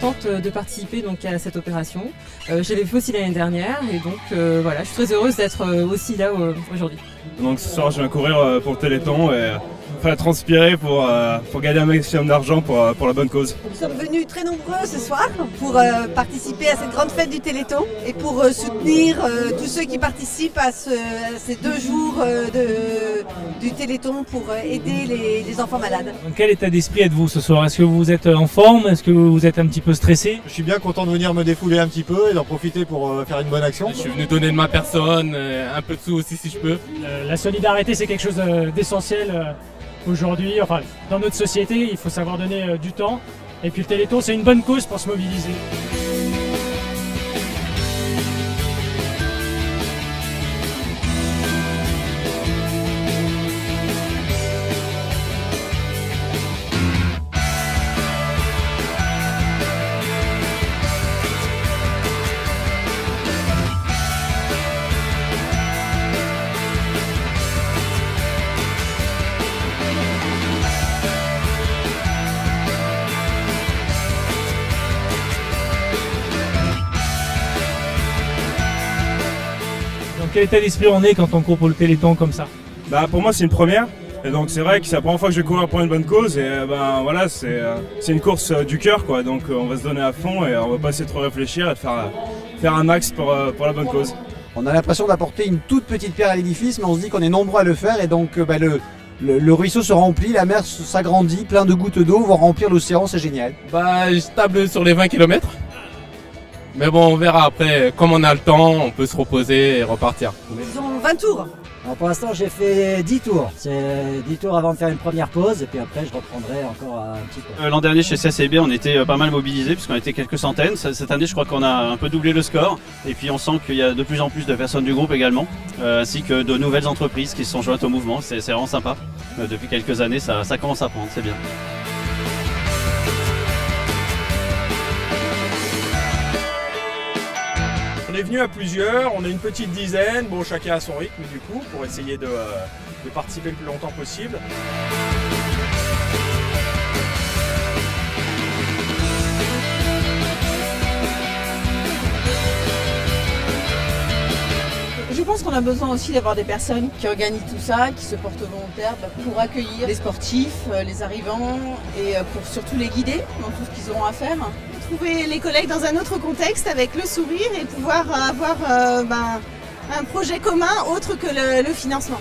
contente de participer donc à cette opération. Je l'avais fait aussi l'année dernière et donc voilà, je suis très heureuse d'être aussi là aujourd'hui. Donc ce soir je viens courir pour le Téléthon et transpirer pour gagner un maximum d'argent pour la bonne cause. Nous sommes venus très nombreux ce soir pour participer à cette grande fête du Téléthon et pour soutenir tous ceux qui participent à ces 2 jours du Téléthon pour aider les enfants malades. Dans quel état d'esprit êtes-vous ce soir? Est-ce que vous êtes en forme? Est-ce que vous êtes un petit peu stressé? Je suis bien content de venir me défouler un petit peu et d'en profiter pour faire une bonne action. Je suis venu donner de ma personne, un peu de sous aussi si je peux. La solidarité, c'est quelque chose d'essentiel aujourd'hui. Enfin, dans notre société, il faut savoir donner du temps. Et puis le Téléthon, c'est une bonne cause pour se mobiliser. Dans quel état d'esprit on est quand on court pour le Téléthon comme ça? Pour moi c'est une première. Et donc c'est vrai que c'est la première fois que je vais courir pour une bonne cause et voilà, c'est une course du cœur quoi. Donc on va se donner à fond et on va pas essayer de trop réfléchir et de faire un max pour la bonne cause. On a l'impression d'apporter une toute petite pierre à l'édifice, mais on se dit qu'on est nombreux à le faire et donc le ruisseau se remplit, la mer s'agrandit, plein de gouttes d'eau vont remplir l'océan, c'est génial. Je table sur les 20 km. Mais bon, on verra après, comme on a le temps, on peut se reposer et repartir. Ils ont 20 tours. Alors pour l'instant j'ai fait 10 tours, c'est 10 tours avant de faire une première pause et puis après je reprendrai encore un petit peu. L'an dernier chez CCB on était pas mal mobilisés puisqu'on était quelques centaines. Cette année je crois qu'on a un peu doublé le score et puis on sent qu'il y a de plus en plus de personnes du groupe également, ainsi que de nouvelles entreprises qui se sont jointes au mouvement, c'est vraiment sympa. Depuis quelques années ça commence à prendre, c'est bien. On est venu à plusieurs, on est une petite dizaine, bon chacun à son rythme du coup, pour essayer de participer le plus longtemps possible. Je pense qu'on a besoin aussi d'avoir des personnes qui organisent tout ça, qui se portent volontaires pour accueillir les sportifs, les arrivants et pour surtout les guider dans tout ce qu'ils auront à faire. Trouver les collègues dans un autre contexte avec le sourire et pouvoir avoir un projet commun autre que le financement.